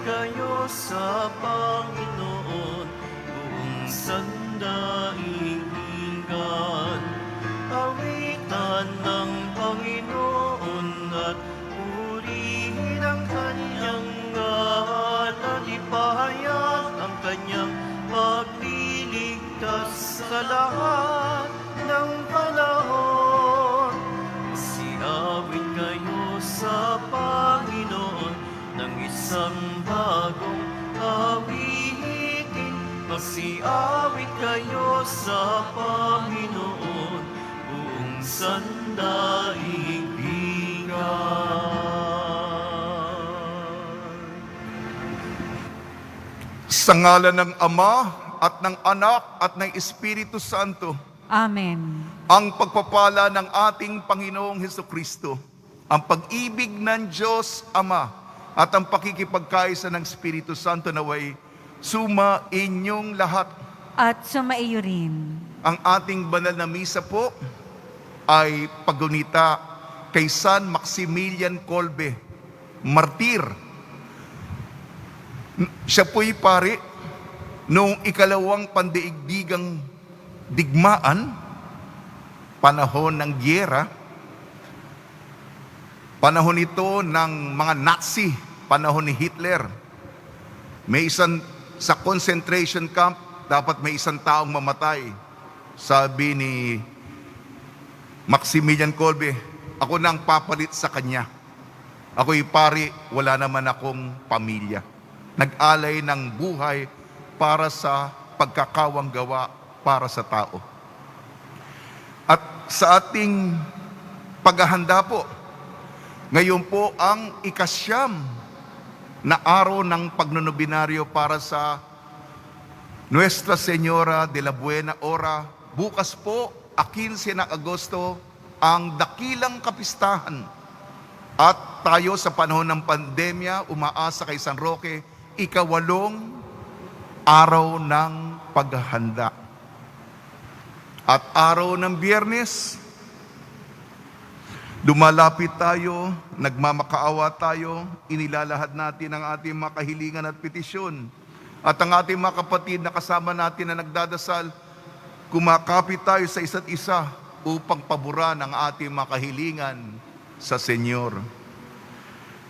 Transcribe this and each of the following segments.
kayo sa Panginoon, buong sandaigdigan. Awitan ng Panginoon at purihin ang kanyang ngalan. Ipahayag ang kanyang pagliligtas sa lahat ng panahon. Siawit kayo sa Panginoon ng isang bagong awitin. Magsiawit kayo sa Panginoon, buong sandaigdigan. Sa ngalan ng Ama at ng Anak at ng Espiritu Santo. Amen. Ang pagpapala ng ating Panginoong Hesukristo, ang pag-ibig ng Diyos Ama, at ang pakikipagkaisa ng Espiritu Santo naway suma inyong lahat. At sumaiyo rin. Ang ating banal na misa po ay paggunita kay San Maximilian Kolbe, martir. Siya po'y pari noong ikalawang pandaigdigang digmaan, panahon ng gyera, panahon ito ng mga Nazi, panahon ni Hitler. May isang sa concentration camp, dapat may isang taong mamatay. Sabi ni Maximilian Kolbe, ako nang papalit sa kanya. Ako'y pari, wala naman akong pamilya. Nag-alay ng buhay para sa pagkakawang gawa para sa tao. At sa ating paghahanda po, ngayon po ang ikasyam na araw ng pagnonobinaryo para sa Nuestra Señora de la Buena Hora. Bukas po, 15 ng Agosto, ang dakilang kapistahan. At tayo sa panahon ng pandemya, umaasa kay San Roque, ikawalong araw ng paghahanda. At araw ng Biyernes, dumalapit tayo, nagmamakaawa tayo, inilalahad natin ang ating mga kahilingan at petisyon. At ang ating mga kapatid na kasama natin na nagdadasal, kumakapit tayo sa isa't isa upang paboran ang ating mga kahilingan sa Senyor.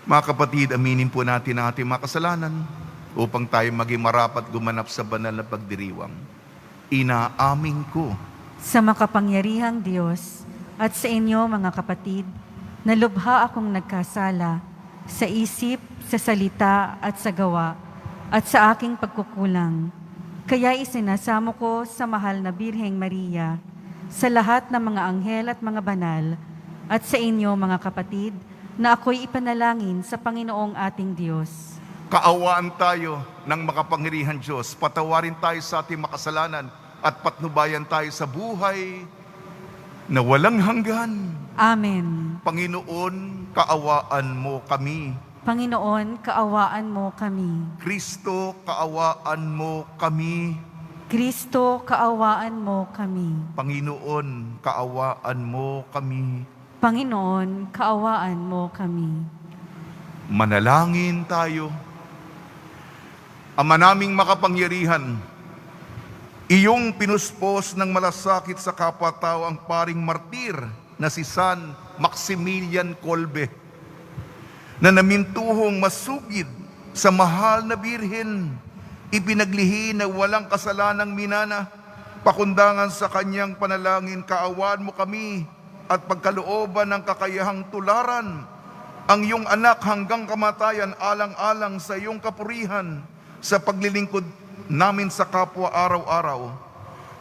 Mga kapatid, aminin po natin ang ating mga kasalanan upang tayo maging marapat gumanap sa banal na pagdiriwang. Inaamin ko Sa makapangyarihang Diyos at sa inyo mga kapatid, na lubha akong nagkasala sa isip, sa salita at sa gawa at sa aking pagkukulang. Kaya isinasamo ko sa mahal na Birheng Maria, sa lahat ng mga anghel at mga banal, at sa inyo mga kapatid, na ako'y ipanalangin sa Panginoong ating Diyos. kaawaan tayo ng makapangyarihan Diyos. Patawarin tayo sa ating makasalanan at patnubayan tayo sa buhay na walang hanggan. Amen. Panginoon, kaawaan mo kami. Panginoon, kaawaan mo kami. Kristo, kaawaan mo kami. Kristo, kaawaan mo kami. Panginoon, kaawaan mo kami. Panginoon, kaawaan mo kami. Manalangin tayo. Ama naming makapangyarihan, iyong pinuspos ng malasakit sa kapwa-tao ang paring martir na si San Maximilian Kolbe, na namintuhong masugid sa mahal na Birhen, ipinaglihi na walang kasalanang minana, pakundangan sa kanyang panalangin, kaawaan mo kami at pagkalooban ng kakayahang tularan ang iyong anak hanggang kamatayan, alang-alang sa iyong kapurihan, sa paglilingkod namin sa kapwa araw-araw,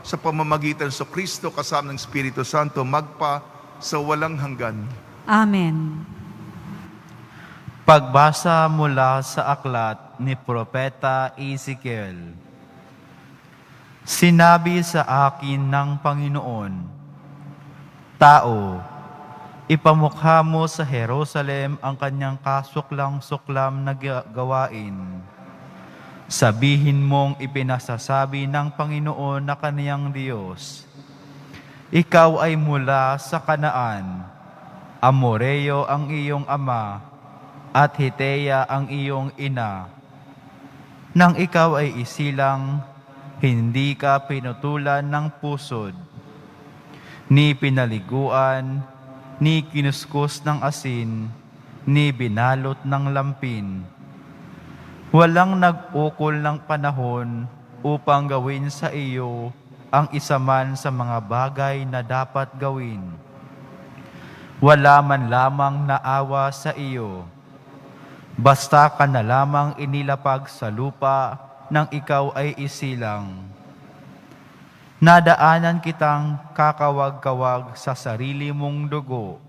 sa pamamagitan sa Kristo kasama ng Espiritu Santo, magpa sa walang hanggan. Amen. Pagbasa mula sa aklat ni Propeta Ezekiel. Sinabi sa akin ng Panginoon, Tao, ipamukha mo sa Jerusalem ang kanyang kasuklang-suklam na gawain. Sabihin mong ipinasasabi ng Panginoon na kaniyang Diyos, Ikaw ay mula sa Kanaan, Amoreo ang iyong ama, at Hitea ang iyong ina, Nang ikaw ay isilang, hindi ka pinutulan ng pusod, ni pinaliguan, ni kinuskus ng asin, ni binalot ng lampin. Walang nag-ukol ng panahon upang gawin sa iyo ang isa man sa mga bagay na dapat gawin. Wala man lamang naawa sa iyo. Basta ka na lamang inilapag sa lupa nang ikaw ay isilang. Nadaanan kitang kakawag-kawag sa sarili mong dugo.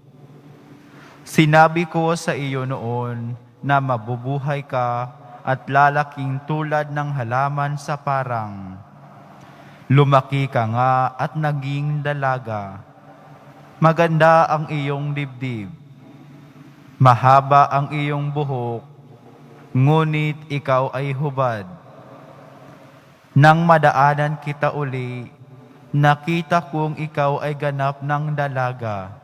Sinabi ko sa iyo noon na mabubuhay ka at lalaking tulad ng halaman sa parang. Lumaki ka nga at naging dalaga. Maganda ang iyong dibdib. Mahaba ang iyong buhok, ngunit ikaw ay hubad. Nang madaanan kita uli, nakita kong ikaw ay ganap ng dalaga.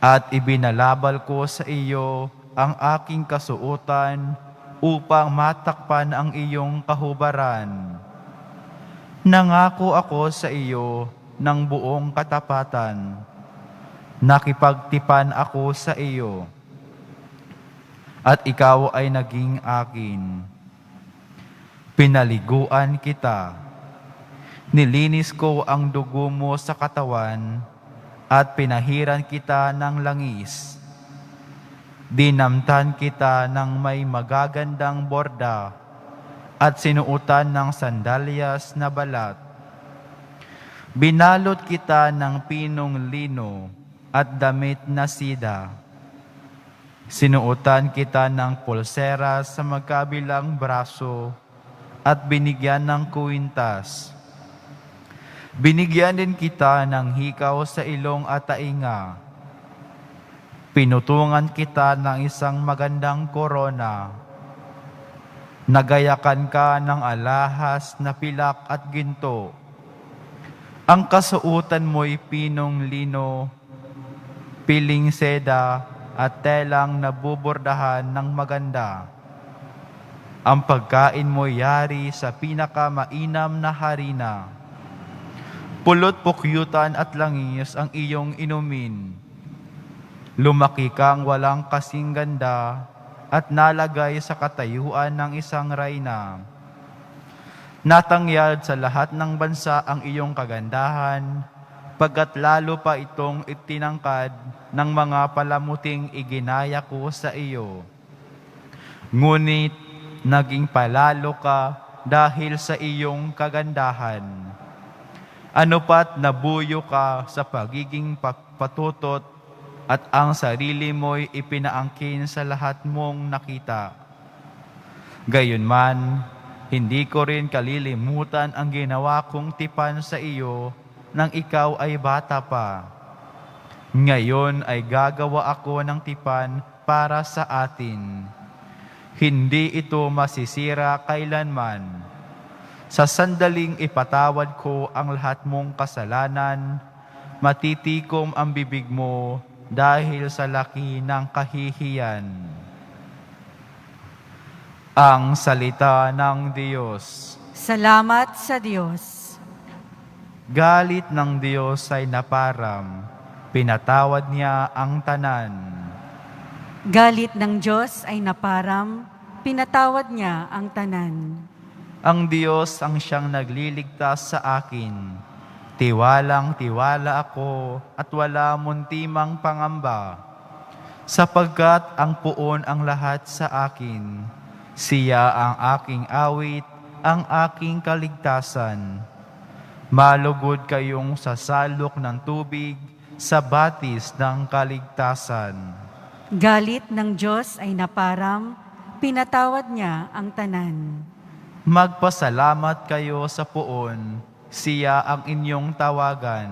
At ibinalabal ko sa iyo ang aking kasuotan upang matakpan ang iyong kahubaran. Nangako ako sa iyo ng buong katapatan. Nakipagtipan ako sa iyo, at ikaw ay naging akin. Pinaliguan kita. Nilinis ko ang dugo mo sa katawan at pinahiran kita ng langis. Dinamtan kita ng may magagandang borda at sinuutan ng sandalyas na balat. Binalot kita ng pinong lino at damit na sida. Sinuutan kita ng pulsera sa magkabilang braso at binigyan ng kuwintas. Binigyan din kita ng hikaw sa ilong at tainga. Pinutungan kita ng isang magandang korona. Nagayakan ka ng alahas na pilak at ginto. Ang kasuotan mo'y pinong lino, piling seda at telang nabubordahan ng maganda. Ang pagkain mo yari sa pinakamainam na harina. Pulot pukyutan at langis ang iyong inumin. Lumaki kang walang kasing ganda at nalagay sa katayuan ng isang reyna. Natangyad sa lahat ng bansa ang iyong kagandahan, pagkat lalo pa itong itinangkad ng mga palamuting iginaya ko sa iyo. Ngunit naging palalo ka dahil sa iyong kagandahan. Ano pat nabuyo ka sa pagiging patutot at ang sarili mo'y ipinaangkin sa lahat mong nakita. Gayunman, hindi ko rin kalilimutan ang ginawa kong tipan sa iyo nang ikaw ay bata pa. Ngayon ay gagawa ako ng tipan para sa atin. Hindi ito masisira kailanman. Sa sandaling ipatawad ko ang lahat mong kasalanan, matitikom ang bibig mo dahil sa laki ng kahihiyan. Ang salita ng Diyos. Salamat sa Diyos. Galit ng Diyos ay naparam, pinatawad niya ang tanan. Galit ng Diyos ay naparam, pinatawad niya ang tanan. Ang Diyos ang siyang nagliligtas sa akin. Tiwalang-tiwala ako at wala muntimang pangamba. Sapagkat ang puon ang lahat sa akin. Siya ang aking awit, ang aking kaligtasan. Malugod kayong sasalok ng tubig sa batis ng kaligtasan. Galit ng Diyos ay naparam, pinatawad niya ang tanan. Magpasalamat kayo sa puon, siya ang inyong tawagan.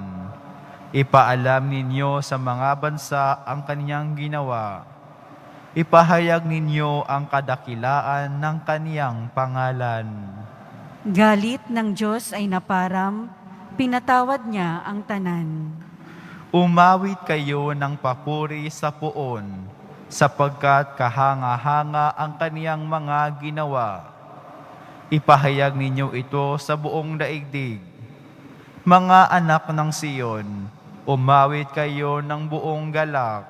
Ipaalam ninyo sa mga bansa ang kanyang ginawa. Ipahayag ninyo ang kadakilaan ng kaniyang pangalan. Galit ng Diyos ay naparam, pinatawad niya ang tanan. Umawit kayo ng papuri sa puon, sapagkat kahanga-hanga ang kaniyang mga ginawa. ipahayag ninyo ito sa buong daigdig. Mga anak ng Siyon, umawit kayo ng buong galak,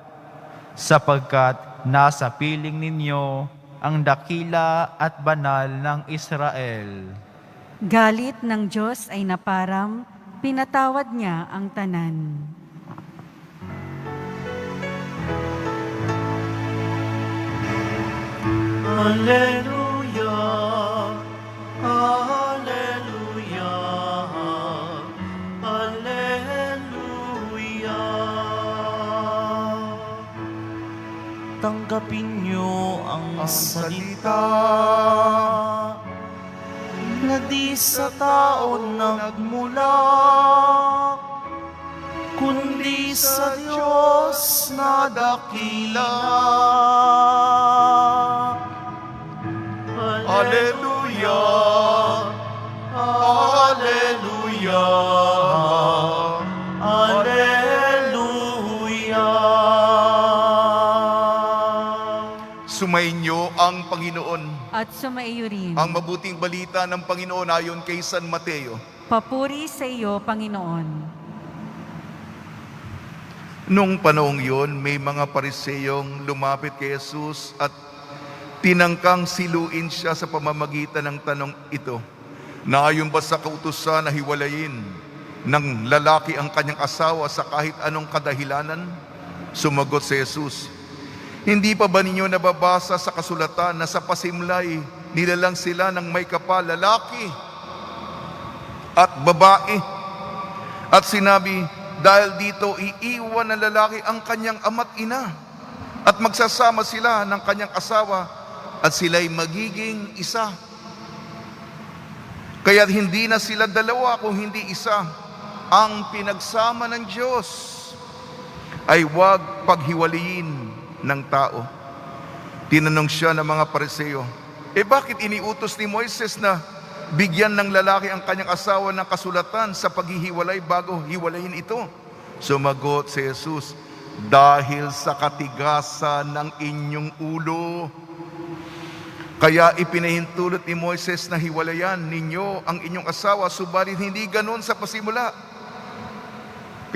sapagkat nasa piling ninyo ang dakila at banal ng Israel. Galit ng Diyos ay naparam, pinatawad niya ang tanan. Hallelujah, Hallelujah, Hallelujah. Tanggapin niyo ang salita na di sa tao nagmula, kundi sa Diyos na dakila. Hallelujah, Hallelujah, Hallelujah. Sumainyo ang Panginoon. At sumaiyo rin. Ang mabuting balita ng Panginoon ayon kay San Mateo. Papuri sa iyo, Panginoon. Nung panahong yun, may mga pariseyong lumapit kay Jesus at tinangkang siluin siya sa pamamagitan ng tanong ito. Naayon ba sa kautusan na hiwalayin ng lalaki ang kanyang asawa sa kahit anong kadahilanan? Sumagot si Jesus, hindi pa ba ninyo nababasa sa kasulatan na sa pasimlay nilalang sila ng may kapal, lalaki at babae? At sinabi, dahil dito iiwan ng lalaki ang kanyang ama't ina at magsasama sila ng kanyang asawa at sila'y magiging isa. Kaya hindi na sila dalawa kung hindi isa. Ang pinagsama ng Diyos ay huwag paghiwalayin ng tao. Tinanong siya ng mga Pariseo, bakit iniutos ni Moises na bigyan ng lalaki ang kanyang asawa ng kasulatan sa paghihiwalay bago hiwalayin ito? Sumagot si Jesus, dahil sa katigasan ng inyong ulo. Kaya ipinahintulot ni Moises na hiwalayan ninyo ang inyong asawa, subalit hindi ganon sa pasimula.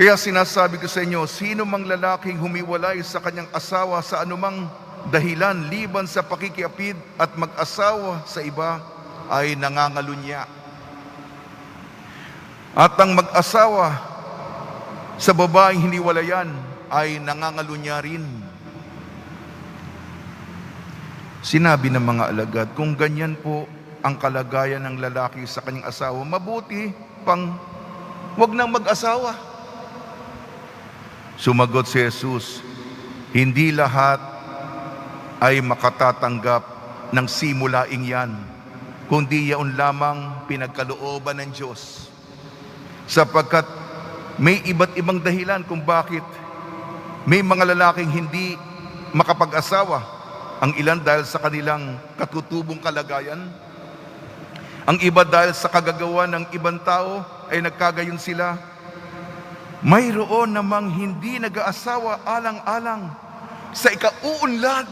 Kaya sinasabi ko sa inyo, sino mang lalaking humiwalay sa kanyang asawa sa anumang dahilan liban sa pakikiapid at mag-asawa sa iba ay nangangalunya. At ang mag-asawa sa babaeng hiniwalayan ay nangangalunya rin. Sinabi ng mga alagad, kung ganyan po ang kalagayan ng lalaki sa kanyang asawa, mabuti pang wag nang mag-asawa. Sumagot si Jesus, hindi lahat ay makatatanggap ng simulaing yan, kundi yaon lamang pinagkalooban ng Diyos. Sapagkat may iba't ibang dahilan kung bakit may mga lalaking hindi makapag-asawa. Ang ilan dahil sa kanilang katutubong kalagayan, ang iba dahil sa kagagawa ng ibang tao ay nagkagayon sila. Mayroon namang hindi nag-aasawa alang-alang sa ikauunlad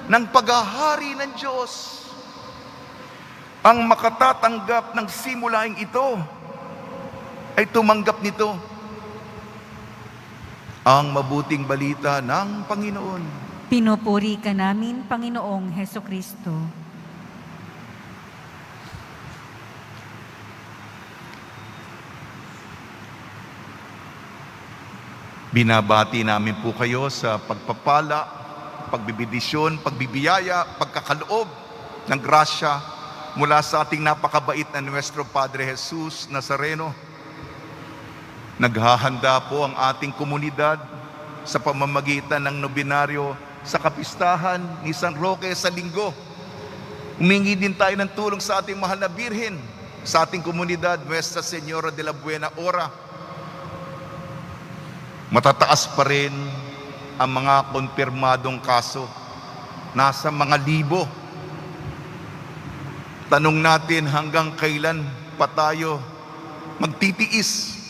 ng paghahari ng Diyos. Ang makatatanggap ng simulaing ito ay tumanggap nito ang mabuting balita ng Panginoon. Pinupuri ka namin, Panginoong Hesukristo. Binabati namin po kayo sa pagpapala, pagbibidisyon, pagbibiyaya, pagkakaloob ng grasya mula sa ating napakabait na Nuestro Padre Jesus Nazareno. Naghahanda po ang ating komunidad sa pamamagitan ng nobinaryo sa kapistahan ni San Roque sa linggo. Humingi din tayo ng tulong sa ating mahal na Birhen, sa ating komunidad, Nuestra Señora de la Buena Hora. Matataas pa rin ang mga konfirmadong kaso. Nasa mga libo. Tanong natin hanggang kailan pa tayo magtitiis.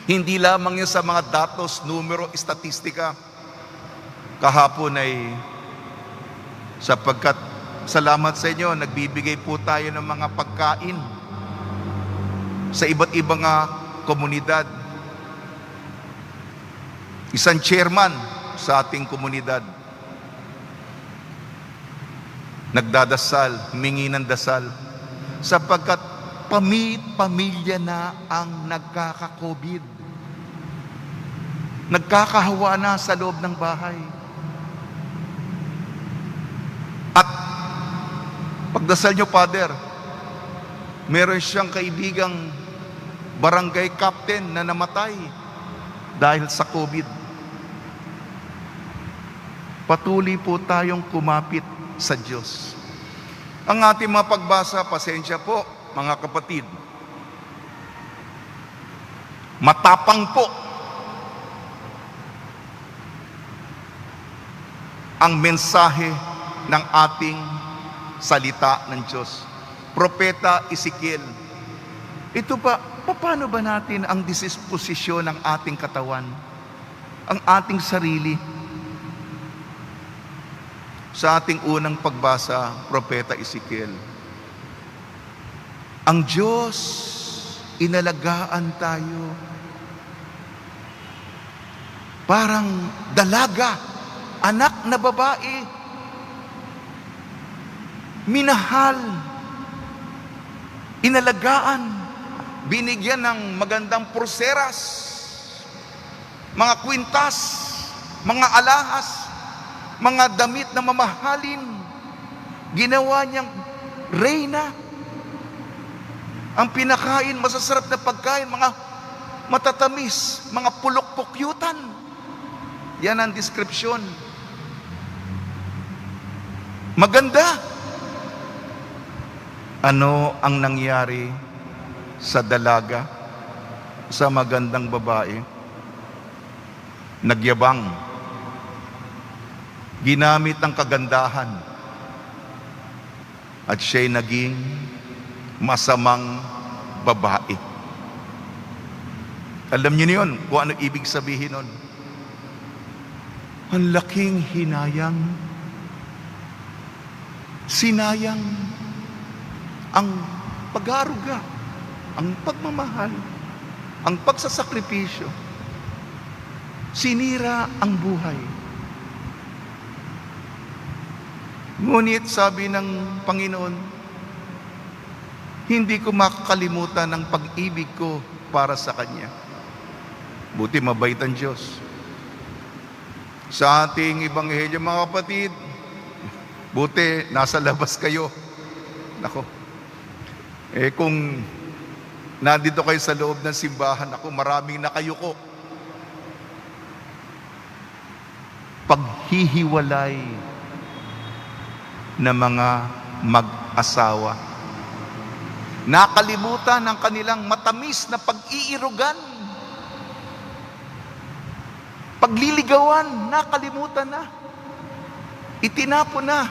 Hindi lamang yun sa mga datos, numero, statistika. Kahapon ay sapagkat Salamat sa inyo, nagbibigay po tayo ng mga pagkain sa iba't ibang komunidad. Isang chairman sa ating komunidad nagdadasal, humingi ng dasal, sapagkat pamilya na ang nagkaka-COVID. Nagkakahawa na sa loob ng bahay. At pagdasal nyo, Father, meron siyang kaibigang barangay captain na namatay dahil sa COVID. Patuloy po tayong kumapit sa Diyos. Ang ating mga pagbasa, pasensya po, mga kapatid. Matapang po ang mensahe ng ating salita ng Diyos. Propeta Ezekiel. Ito ba, paano ba natin ang disposisyon ng ating katawan? Ang ating sarili? Sa ating unang pagbasa, Propeta Ezekiel, ang Diyos, inalagaan tayo. Parang dalaga, anak na babae. Minahal, inalagaan, binigyan ng magandang pulseras, mga kwintas, mga alahas, mga damit na mamahalin. Ginawa niyang reyna. Ang pinakain, masasarap na pagkain, mga matatamis, mga pulok-pukyutan. Yan ang description. Maganda. Ano ang nangyari sa dalaga, sa magandang babae? Nagyabang. Ginamit ang kagandahan at siya'y naging masamang babae. Alam niyo yun kung ano ibig sabihin nun. Ang laking hinayang, sinayang ang pag-aaruga, ang pagmamahal, ang pagsasakripisyo. Sinira ang buhay. Ngunit sabi ng Panginoon, hindi ko makakalimutan ang pag-ibig ko para sa Kanya. Buti mabait ang Diyos. Sa ating Ebanghelyo, mga kapatid, buti nasa labas kayo. Nako, kung nandito kayo sa loob ng simbahan, ako maraming nakayuko. Paghihiwalay na mga mag-asawa. Nakalimutan ang kanilang matamis na pag-iirugan. Pagliligawan, nakalimutan na. Itinapon na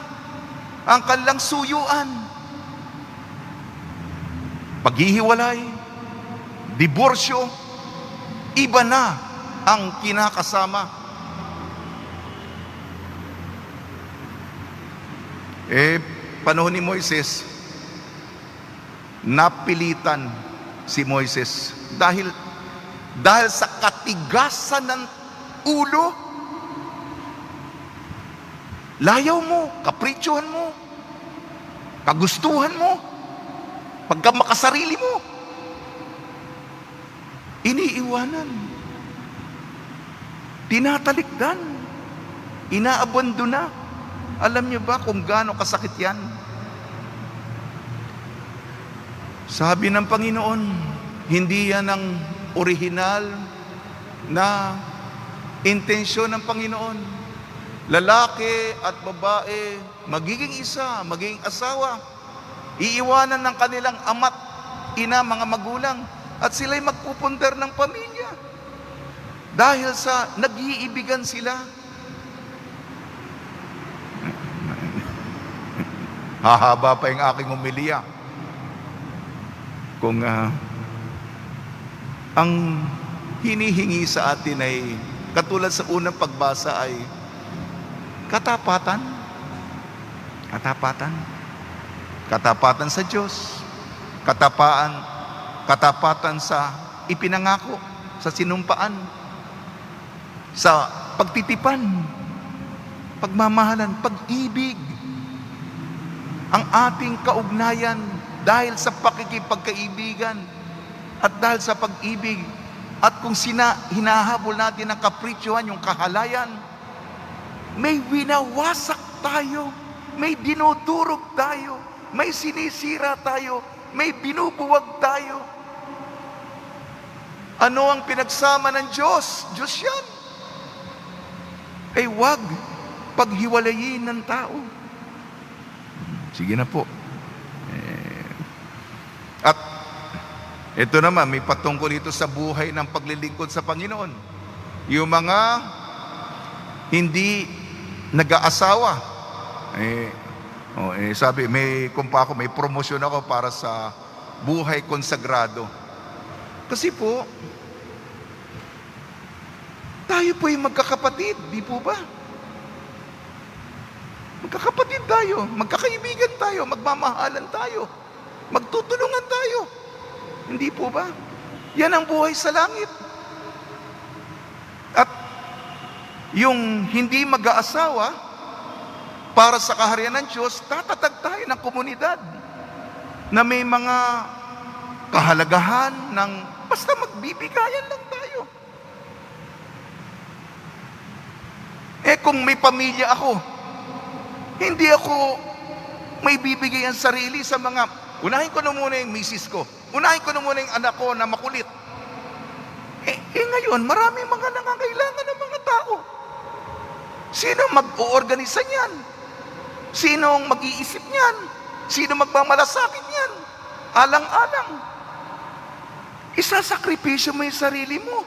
ang kanilang suyuan. Paghihiwalay, diborsyo, iba na ang kinakasama. Panahon ni Moises, napilitan si Moises dahil sa katigasan ng ulo. Layaw mo, kapritsyohan mo, kagustuhan mo, pagkamakasarili mo, iniiwanan, tinatalikdan, inaabandona. Alam niyo ba kung gaano kasakit yan? Sabi ng Panginoon, hindi yan ang orihinal na intensyon ng Panginoon. Lalaki at babae, magiging isa, magiging asawa. Iiwanan ng kanilang ama't ina, mga magulang, at sila'y magpupundar ng pamilya. Dahil sa nag-iibigan sila. Hahaba pa yung aking umilya. Kung ang hinihingi sa atin ay, katulad sa unang pagbasa, ay katapatan. Katapatan. Katapatan sa Diyos, katapatan sa ipinangako, sa sinumpaan, sa pagtitipan, pagmamahalan, pag-ibig. Ang ating kaugnayan dahil sa pakikipagkaibigan at dahil sa pag-ibig at kung hinahabol natin ang kapritsyohan, yung kahalayan, may winawasak tayo, may dinudurog tayo, may sinisira tayo, may binubuwag tayo. Ano ang pinagsama ng Diyos? Diyos yan. Ay wag paghiwalayin ng tao. Sige na po. At ito naman, may patungkol dito sa buhay ng paglilingkod sa Panginoon. Yung mga hindi nag-aasawa. Sabi, may promosyon ako para sa buhay konsagrado. Kasi po, tayo po yung magkakapatid, di po ba? Magkakapatid tayo, magkakaibigan tayo, magmamahalan tayo, magtutulungan tayo. Hindi po ba? Yan ang buhay sa langit. At yung hindi mag-aasawa, para sa kaharian ng Diyos, tatatag tayo ng komunidad na may mga kahalagahan ng basta magbibigayan lang tayo. Kung may pamilya ako, hindi ako may bibigay ang sarili sa mga, unahin ko na muna yung misis ko, unahin ko na muna yung anak ko na makulit. Ngayon, maraming mga nangangailangan ng mga tao. Sino mag-oorganisa niyan? Sino ang mag-iisip niyan? Sino magmamalasakit niyan? Alang-alang. Isasakripisyo mo yung sarili mo.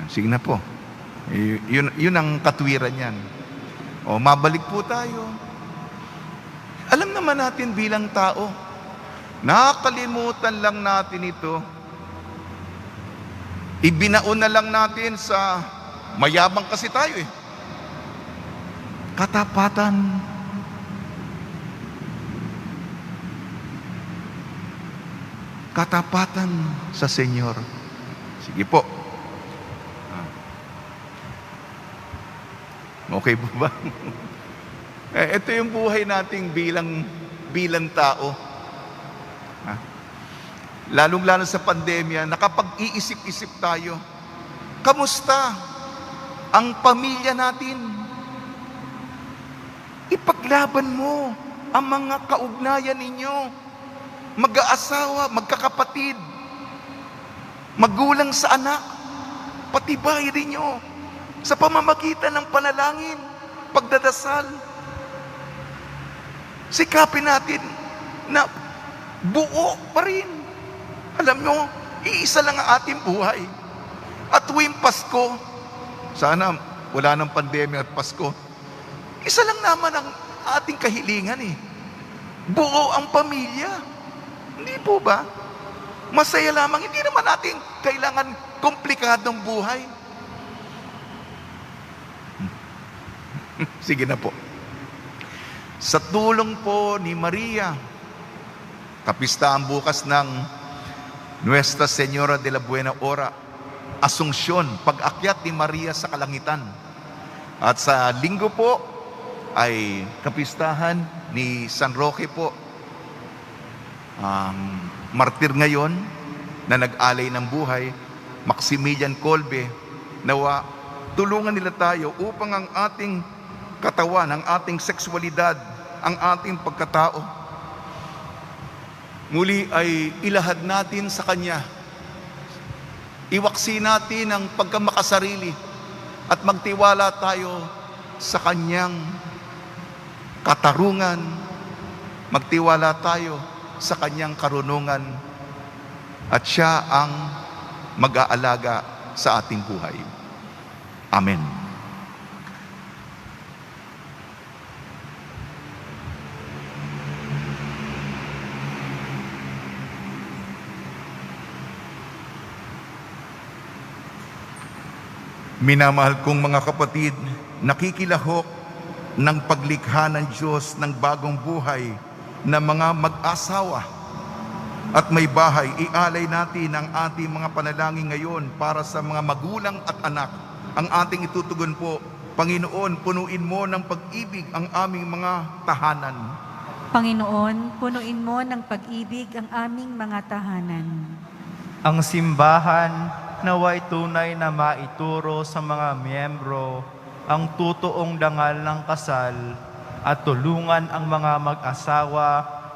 Sige na po. Yun ang katwiran niyan. Mabalik po tayo. Alam naman natin bilang tao, nakakalimutan lang natin ito. Ibinaon na lang natin sa mayabang kasi tayo eh. Katapatan. Katapatan sa Senyor. Sige po. Okay po ba? Ito yung buhay nating bilang tao. Lalong-lalo sa pandemya, nakapag-iisip-isip tayo. Kamusta ang pamilya natin? Ipaglaban mo ang mga kaugnayan ninyo. Mag-aasawa, magkakapatid, magulang sa anak, patibay ninyo sa pamamagitan ng panalangin, pagdadasal. Sikapin natin na buo pa rin. Alam nyo, iisa lang ang ating buhay. At tuwing Pasko, sana wala ng pandemya at Pasko, isa lang naman ang ating kahilingan eh. Buo ang pamilya. Hindi po ba? Masaya lamang. Hindi naman natin kailangan komplikadong buhay. Sige na po. Sa tulong po ni Maria, kapistahan bukas ng Nuestra Señora de la Buena Hora, Asunsyon, pag-akyat ni Maria sa kalangitan. At sa linggo po, ay kapistahan ni San Roque po, martir ngayon na nag-alay ng buhay, Maximilian Kolbe. Nawa tulungan nila tayo upang ang ating katawan, ang ating sexualidad, ang ating pagkatao muli ay ilahad natin sa Kanya. Iwaksi natin ang pagkamakasarili at magtiwala tayo sa Kanyang katarungan, magtiwala tayo sa Kanyang karunungan, at Siya ang mag-aalaga sa ating buhay. Amen. Minamahal kong mga kapatid, nakikilahok ng paglikha ng Diyos ng bagong buhay na mga mag-asawa at may bahay. Ialay natin ang ating mga panalangin ngayon para sa mga magulang at anak. Ang ating itutugon po, Panginoon, punuin mo ng pag-ibig ang aming mga tahanan. Panginoon, punuin mo ng pag-ibig ang aming mga tahanan. Ang simbahan naway tunay na maituro sa mga miyembro ang tutuong dangal ng kasal at tulungan ang mga mag-asawa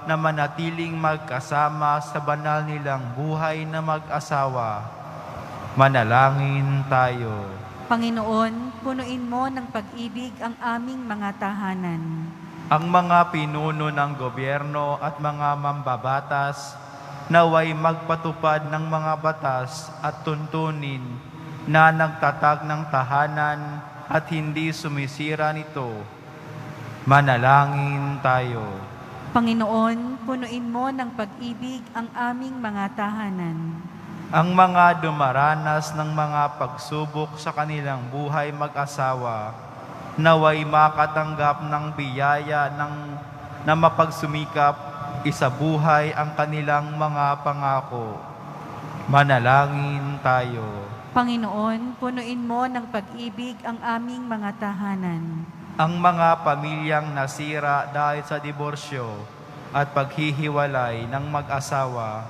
na manatiling magkasama sa banal nilang buhay na mag-asawa. Manalangin tayo. Panginoon, punuin mo ng pag-ibig ang aming mga tahanan. Ang mga pinuno ng gobyerno at mga mambabatas naway magpatupad ng mga batas at tuntunin na nagtatag ng tahanan at hindi sumisira nito. Manalangin tayo. Panginoon, punuin mo ng pag-ibig ang aming mga tahanan. Ang mga dumaranas ng mga pagsubok sa kanilang buhay mag-asawa, naway makatanggap ng biyaya na mapagsumikap isabuhay ang kanilang mga pangako. Manalangin tayo. Panginoon, punuin mo ng pag-ibig ang aming mga tahanan. Ang mga pamilyang nasira dahil sa diborsyo at paghihiwalay ng mag-asawa,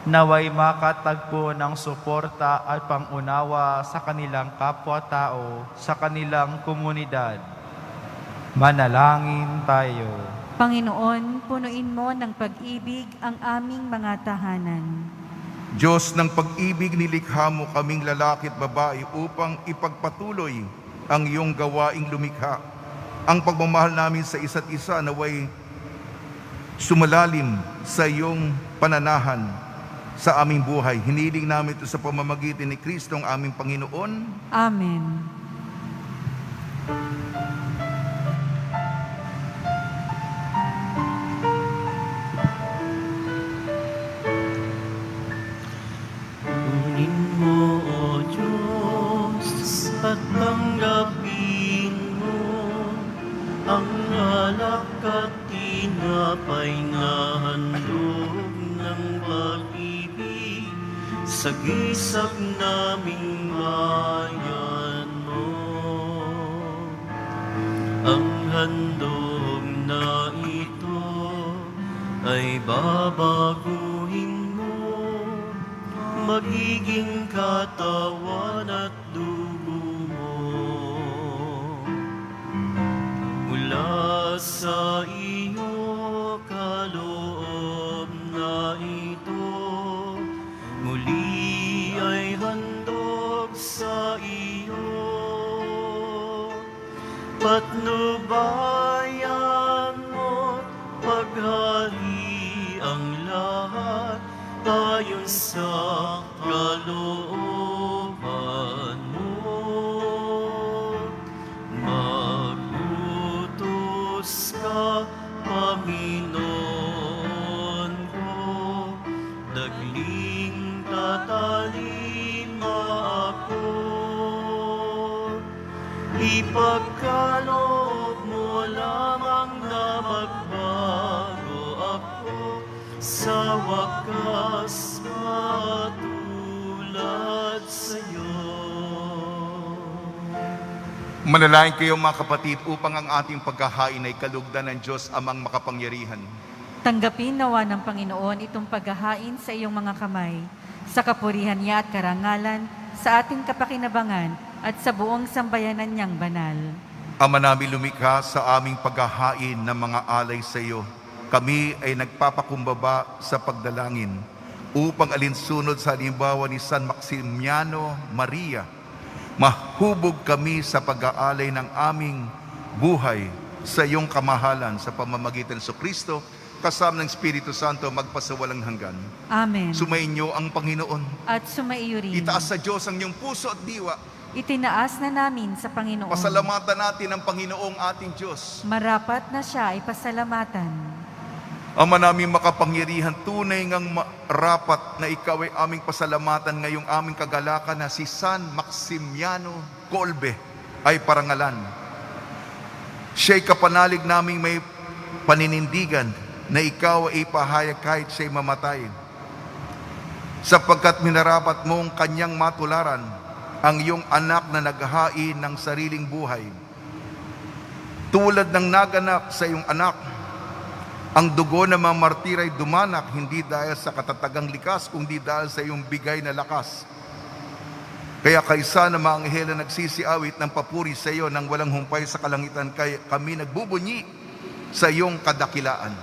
naway makatagpo ng suporta at pangunawa sa kanilang kapwa-tao sa kanilang komunidad. Manalangin tayo. Panginoon, punuin mo ng pag-ibig ang aming mga tahanan. Diyos ng pag-ibig, nilikha mo kaming lalaki at babae upang ipagpatuloy ang iyong gawaing lumikha. Ang pagmamahal namin sa isa't isa naway sumalalim sa iyong pananahan sa aming buhay. Hiniling namin ito sa pamamagitan ni Kristo ang aming Panginoon. Amen. Kunin mo, O Diyos, at tanggapin mo ang alak at tinapay na handog ng pag-ibig sa gisag naming bayan mo. Ang handog na ito ay babaguhin mo, magiging katawan at dugo mo. Mula sa iyo kaloob na ito, muli ay handog sa iyo. Patnubayan mo, paghari ang lahat ayon sa kalooban mo. Magutos ka, Panginoon ko, dagling tatalima ako. Ipagkaloob mo lamang na magbago ako, sa wakas matulad sa'yo. Manalangin kayo mga kapatid upang ang ating paghahain ay kalugdan ng Diyos amang makapangyarihan. Tanggapin nawa ng Panginoon itong paghahain sa iyong mga kamay, sa kapurihan niya at karangalan, sa ating kapakinabangan at sa buong sambayanan niyang banal. Ama namin lumikha sa aming paghahain ng mga alay sa iyo. Kami ay nagpapakumbaba sa pagdalangin upang alinsunod sa halimbawa ni San Maximiano Maria, mahubog kami sa pag-aalay ng aming buhay sa iyong kamahalan sa pamamagitan sa Kristo, kasama ng Espiritu Santo magpasawalang hanggan. Amen. Sumainyo ang Panginoon. At sumaiyo rin. Itaas sa Diyos ang iyong puso at diwa. Itinaas na namin sa Panginoon. Pasalamatan natin ang Panginoong ating Diyos. Marapat na siya ay pasalamatan. Ama namin makapangyarihan, tunay ngang rapat na ikaw ay aming pasalamatan ngayong aming kagalakan na si San Maximiano Kolbe ay parangalan. Siya'y kapanalig naming may paninindigan na ikaw ay ipahayag kahit siya'y mamatay. Sapagkat minarapat mong kanyang matularan ang iyong anak na naghahain ng sariling buhay. Tulad ng naganap sa iyong anak, ang dugo ng mga martir ay dumanak hindi dahil sa katatagang likas, kundi dahil sa iyong bigay na lakas. Kaya kaysa na mga anghel na nagsisiawit ng papuri sa iyo nang walang humpay sa kalangitan, kami nagbubunyi sa iyong kadakilaan.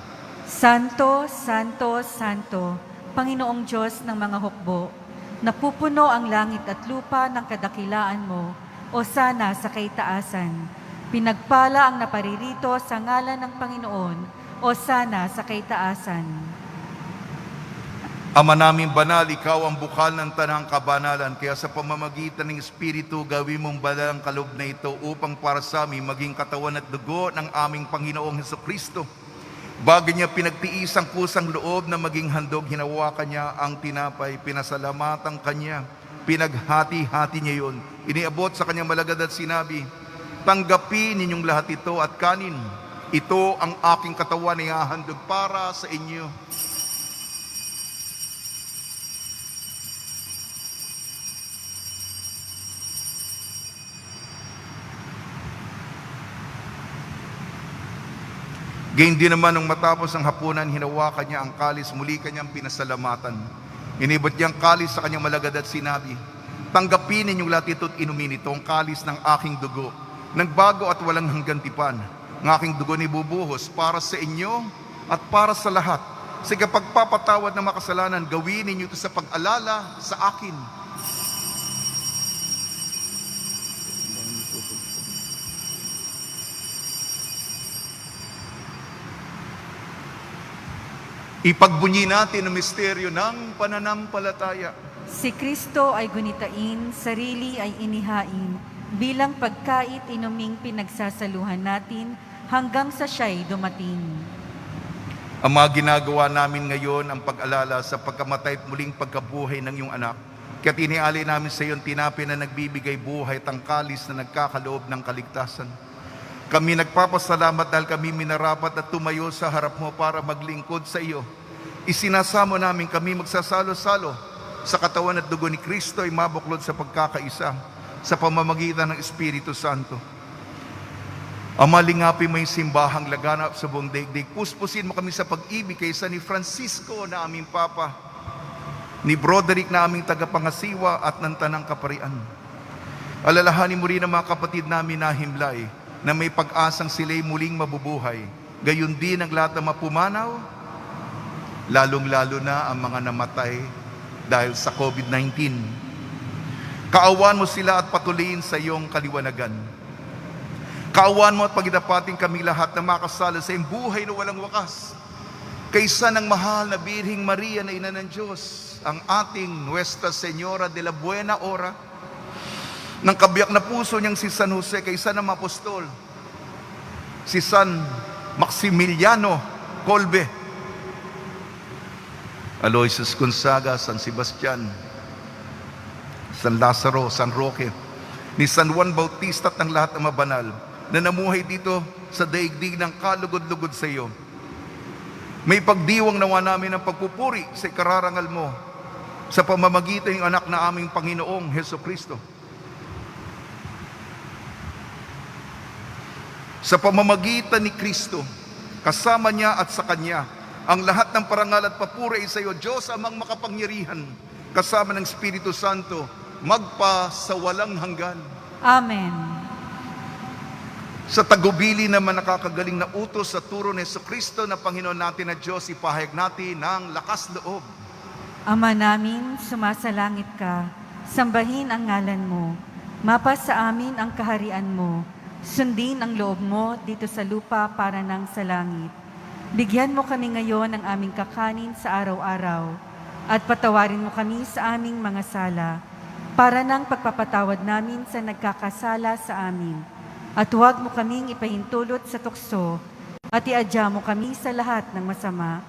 Santo, Santo, Santo, Panginoong Diyos ng mga hukbo, napupuno ang langit at lupa ng kadakilaan mo, o sana sa kaitaasan. Pinagpala ang naparirito sa ngalan ng Panginoon, o sana sa kaitaasan. Ama naming banal, ikaw ang bukal ng tanang kabanalan, kaya sa pamamagitan ng Espiritu, gawin mong banal ang kaloob na ito upang para sa amin maging katawan at dugo ng aming Panginoong Hesukristo. Bago niya pinagtiis ang kusang loob na maging handog, hinawakan niya ang tinapay, pinasalamatan kanya, pinaghati-hati niya yun. Iniabot sa kanyang malagad at sinabi, tanggapin ninyong lahat ito at kanin. Ito ang aking katawan na ihahandog para sa inyo. Gayun din naman nung matapos ang hapunan, hinawakan niya ang kalis, muli kanyang pinasalamatan. Inibot niya ang kalis sa kanyang malagad at sinabi, tanggapin ninyong lahat ito at inumin ito, ang kalis ng aking dugo, nagbago at walang hanggang tipan. Ang aking dugo ni bubuhos para sa inyo at para sa lahat. Sa pagpapatawad ng makasalanan, gawin ninyo ito sa pag-alala sa akin. Ipagbunyi natin ang misteryo ng pananampalataya. Si Kristo ay gunitain, sarili ay inihain, bilang pagkait inuming pinagsasaluhan natin hanggang sa siya'y dumating. Ang mga ginagawa namin ngayon ang pag-alala sa pagkamatay at muling pagkabuhay ng iyong anak. Kaya tinialay namin sa iyong tinapay na nagbibigay buhay at ang kalis na nagkakaloob ng kaligtasan. Kami nagpapasalamat dahil kami minarapat at tumayo sa harap mo para maglingkod sa iyo. Isinasamo namin kami magsasalo-salo sa katawan at dugo ni Kristo ay mabuklod sa pagkakaisa sa pamamagitan ng Espiritu Santo. Ama, lingapin mo yung simbahang laganap sa buong daigdig. Puspusin mo kami sa pag-ibig kaysa ni Francisco na aming Papa, ni Broderick na aming tagapangasiwa at ng Tanang Kaparian. Alalahanin mo rin ang mga kapatid namin na himlay na may pag-asang sila'y muling mabubuhay. Gayon din ang lahat na mapumanaw, lalong-lalo na ang mga namatay dahil sa COVID-19. Kaawan mo sila at patuloyin sa iyong kaliwanagan. Kaawan mo at pagdapating kami lahat na makasala sa iyong buhay na walang wakas. Kaysa ng mahal na Birhing Maria na Ina ng Diyos, ang ating Nuestra Señora de la Buena Hora, ng kabiyak na puso niyang si San Jose, kaysa ng apostol, si San Maximiliano Kolbe, Aloysius Gonzaga, San Sebastian, San Lazaro, San Roque, ni San Juan Bautista at ng lahat ng mabanal na namuhay dito sa daigdig ng kalugod-lugod sa iyo. May pagdiwang nawa namin ng pagpupuri sa ikararangal mo sa pamamagitan ng anak na aming Panginoong Hesukristo. Sa pamamagitan ni Kristo, kasama niya at sa Kanya, ang lahat ng parangal at papuri sa iyo, Diyos amang makapangyarihan, kasama ng Espiritu Santo, magpa sa walang hanggan. Amen. Sa tagubili naman nakakagaling na utos sa turo ni Jesucristo na Panginoon natin na Diyos, ipahayag natin ng lakas loob. Ama namin, sumasalangit ka, sambahin ang ngalan mo, mapa sa amin ang kaharian mo, sundin ang loob mo dito sa lupa para nang sa langit. Bigyan mo kami ngayon ng aming kakanin sa araw-araw at patawarin mo kami sa aming mga sala para nang pagpapatawad namin sa nagkakasala sa amin. At huwag mo kaming ipahintulot sa tukso at iadya mo kami sa lahat ng masama.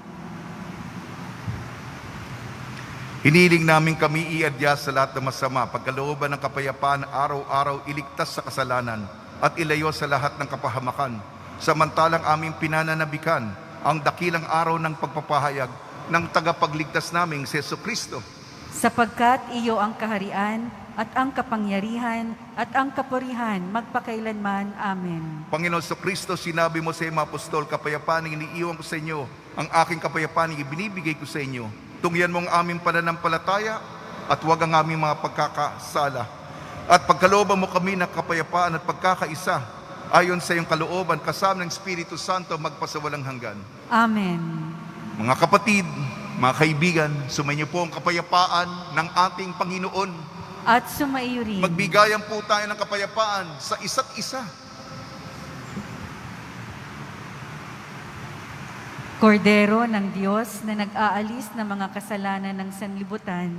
Hiniling namin kami iadya sa lahat ng masama, pagkalooban ng kapayapaan, araw-araw iligtas sa kasalanan at ilayo sa lahat ng kapahamakan. Samantalang aming pinananabikan ang dakilang araw ng pagpapahayag ng tagapagligtas naming si Jesucristo. Sapagkat iyo ang kaharian at ang kapangyarihan at ang kapurihan magpakailanman. Amen. Panginoon Jesucristo, sinabi mo sa mga apostol, kapayapaan ang iniiwan ko sa inyo, ang aking kapayapaan ang ibinibigay ko sa inyo. Tungyan mo ang aming pananampalataya at huwag ang aming mga pagkakasala. At pagkalooban mo kami ng kapayapaan at pagkakaisa, ayon sa iyong kalooban, kasama ng Espiritu Santo, magpasawalang hanggan. Amen. Mga kapatid, mga kaibigan, sumainyo po ang kapayapaan ng ating Panginoon. At sumaiyo rin. Magbigayan po tayo ng kapayapaan sa isa't isa. Kordero ng Diyos na nag-aalis ng mga kasalanan ng sanlibutan,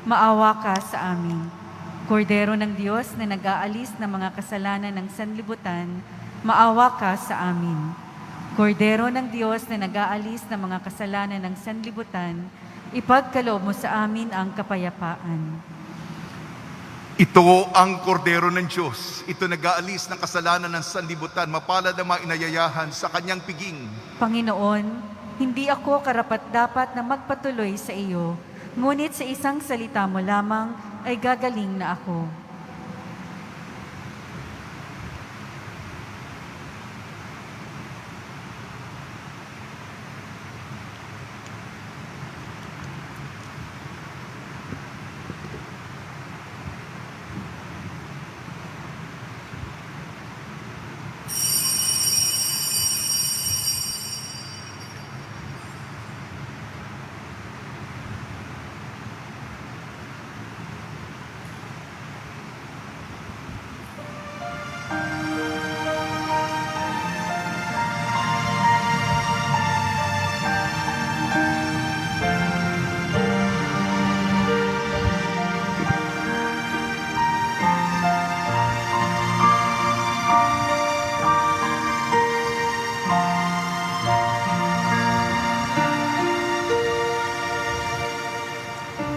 maawa ka sa amin. Kordero ng Diyos na nag-aalis ng mga kasalanan ng sanlibutan, maawa ka sa amin. Kordero ng Diyos na nag-aalis ng mga kasalanan ng sanlibutan, ipagkaloob mo sa amin ang kapayapaan. Ito ang kordero ng Diyos. Ito nag-aalis ng kasalanan ng sanlibutan. Mapalad ang mga inayayahan sa kanyang piging. Panginoon, hindi ako karapat-dapat na magpatuloy sa iyo, ngunit sa isang salita mo lamang ay gagaling na ako.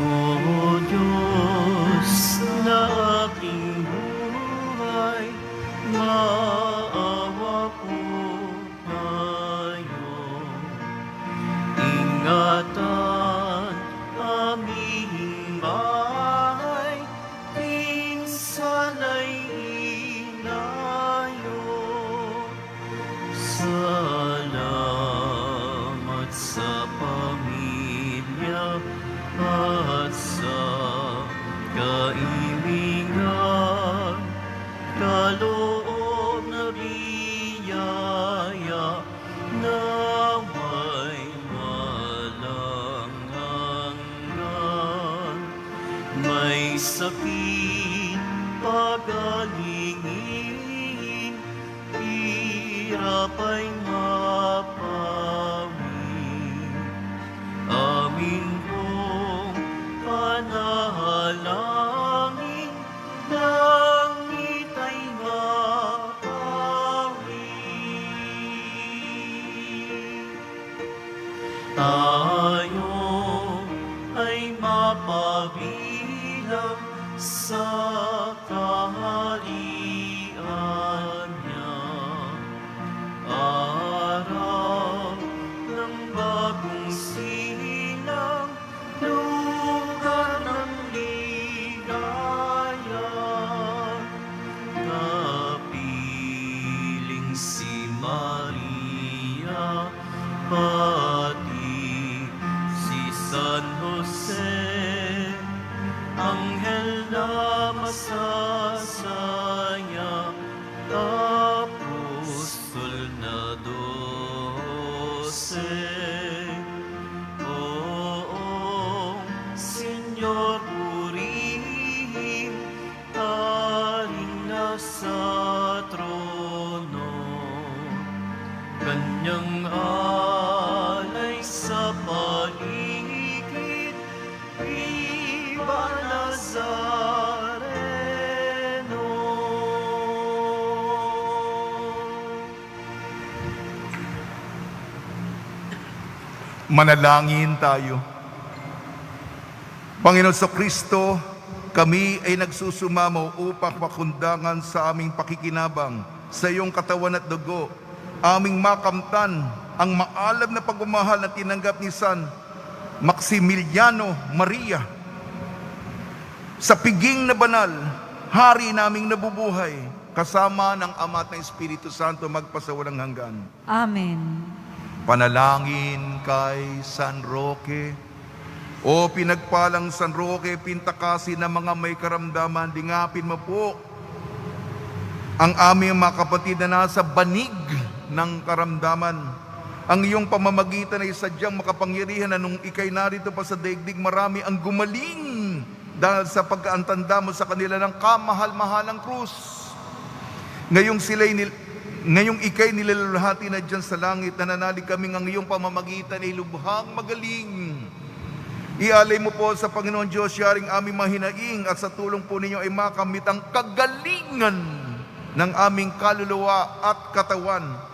O Diyos na aking buhay, maawa po tayo. Ingatan aming bahay, minsan ay inayo. Salamat sa pamilya at sa kaibigan, kaloob na biyaya na may walang hanggan. May sakit pagalingin, hirap ay mapawi. Amin pong panahalangin, langit ay mapawi. Tayo ay mapabilang sa kaharian niya. Araw ng bagong silang, lugar ng ligaya. Kapiling si Maria, pati si San Jose, anghel na masasaya, apostol na 12. Oo, Senyor, purihin, taring nasa trono. Kanyang alay sa paligid, Viva Nazareno. Manalangin tayo. Panginoon Jesucristo, kami ay nagsusumamo upang makundangan sa aming pakikinabang sa iyong katawan at dugo, aming makamtan ang maalam na pagmamahal na tinanggap ni San Maximiliano Maria. Sa piging na banal, hari naming nabubuhay, kasama ng Ama at ng Espiritu Santo magpasawalang hanggan. Amen. Panalangin kay San Roque. O pinagpalang San Roque, pintakasi ng mga may karamdaman, dingapin mo po ang aming mga kapatid na nasa banig ng karamdaman. Ang iyong pamamagitan ay sadyang makapangyarihan na nung ikay narito pa sa daigdig, marami ang gumaling dahil sa pagkaantanda mo sa kanila ng kamahal-mahalang krus. Ngayong ikay nilalulhati na dyan sa langit, nananalig kaming ang iyong pamamagitan ay lubhang magaling. Ialay mo po sa Panginoon Diyos, yaring aming mahinaing, at sa tulong po ninyo ay makamit ang kagalingan ng aming kaluluwa at katawan.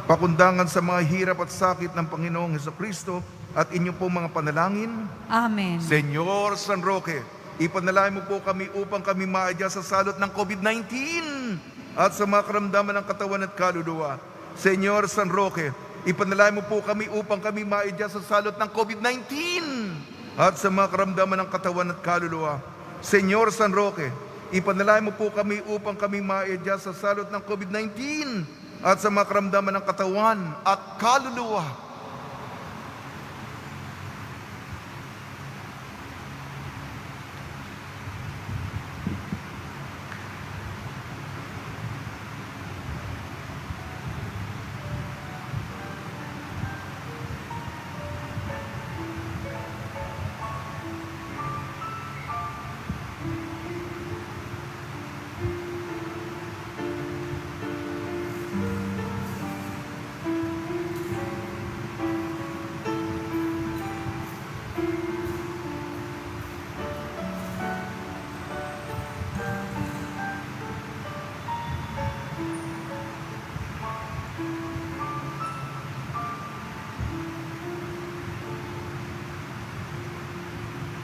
Pakundangan sa mga hirap at sakit ng Panginoong Hesukristo at inyo po mga panalangin. Amen. Senyor San Roque, ipanalangin mo po kami upang kami maadya sa salot ng COVID-19 at sa mga karamdaman ng katawan at kaluluwa. Senyor San Roque, ipanalangin mo po kami upang kami maadya sa salot ng COVID-19 at sa mga karamdaman ng katawan at kaluluwa. Senyor San Roque, ipanalangin mo po kami upang kami maadya sa salot ng COVID-19 at sa mga karamdaman ng katawan at kaluluwa.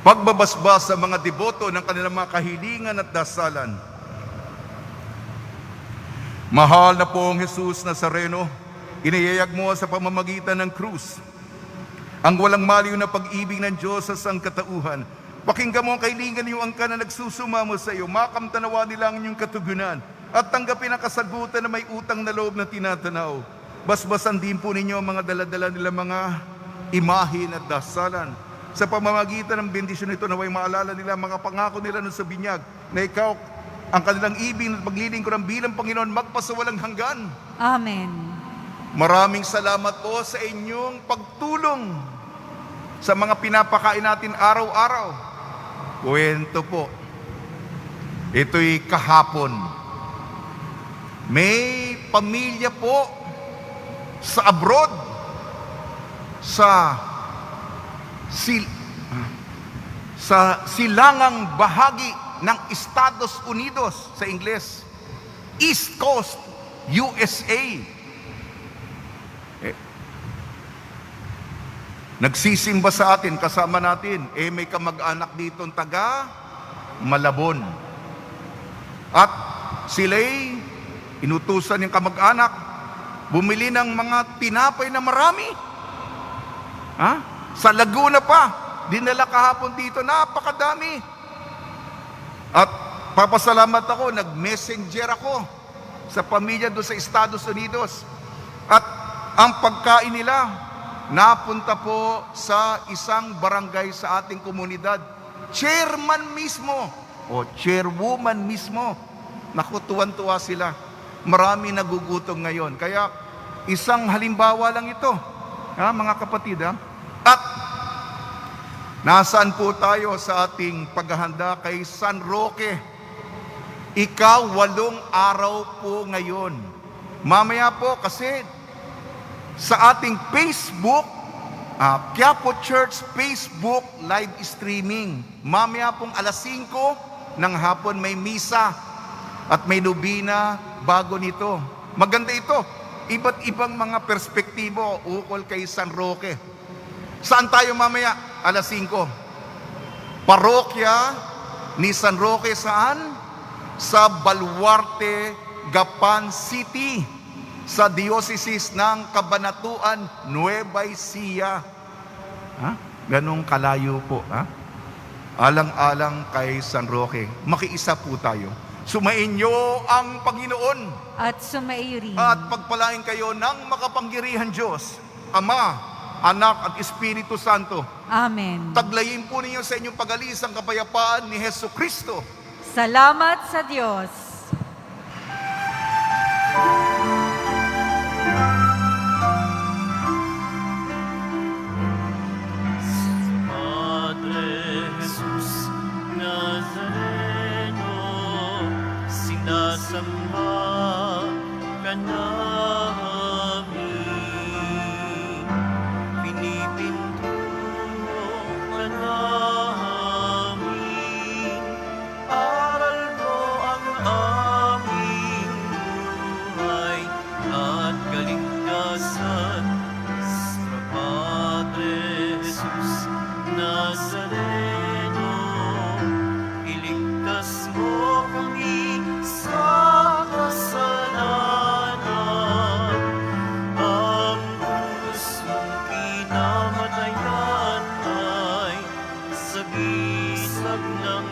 Pagbabasbas sa mga deboto ng kanilang mga kahilingan at dasalan. Mahal na pong Jesus Nazareno, iniyayag mo sa pamamagitan ng krus ang walang maliw na pag-ibig ng Diyos sa sangkatauhan. Pakinggan mo ang kahilingan ng angkan na nagsusumamo sa iyo, makamtanawa nila ang inyong katugunan at tanggapin ang kasagutan na may utang na loob na tinatanaw. Basbasan din po ninyo ang mga daladala nila mga imahin at dasalan. Sa pamamagitan ng bendisyon nito, naway maalala nila mga pangako nila nun sa binyag na ikaw ang kanilang ibig at paglilingkuran bilang Panginoon magpasawalang hanggan. Amen. Maraming salamat po sa inyong pagtulong sa mga pinapakain natin araw-araw. Kwento po. Ito'y kahapon. May pamilya po sa abroad, sa silangang bahagi ng Estados Unidos, sa Ingles, East Coast, USA. Nagsisimba sa atin, kasama natin, may kamag-anak dito taga Malabon. At sila'y inutusan yung kamag-anak, bumili ng mga tinapay na marami. Sa Laguna pa, dinala kahapon dito, napakadami. At papasalamat ako, nag-messenger ako sa pamilya doon sa Estados Unidos. At ang pagkain nila, napunta po sa isang barangay sa ating komunidad. Chairman mismo, o chairwoman mismo. Naku, tuwan-tuwa sila. Marami nagugutom ngayon. Kaya isang halimbawa lang ito, mga kapatid. At nasaan po tayo sa ating paghahanda kay San Roque? Ika-8 araw po ngayon. Mamaya po kasi sa ating Facebook, Quiapo Church Facebook live streaming. Mamaya pong alas 5 ng hapon may misa at may nobina bago nito. Maganda ito. Iba't ibang mga perspektibo ukol kay San Roque. Saan tayo mamaya? Alas 5. Parokya ni San Roque saan? Sa Baluarte, Gapan City. sa Diocese ng Cabanatuan, Nueva Ecija. Ganong kalayo po. Alang-alang kay San Roque, makiisa po tayo. Sumainyo ang Panginoon At sumaiyo rin. at pagpalain kayo ng makapangyarihan Diyos, Ama, Anak at Espiritu Santo. Amen. Taglayin po ninyo sa inyong pag-alis ang kapayapaan ni Hesus Kristo. Salamat sa Diyos. Padre Jesus Nazareno, sinasamba ka namin, pinipintuno ka namin, aral mo ang aming buhay at kaligtasan. Sa Padre Jesus Nazareno, iligtas mo kami sa kasalanan. Ang pusong pinamatayan ay sagisag ng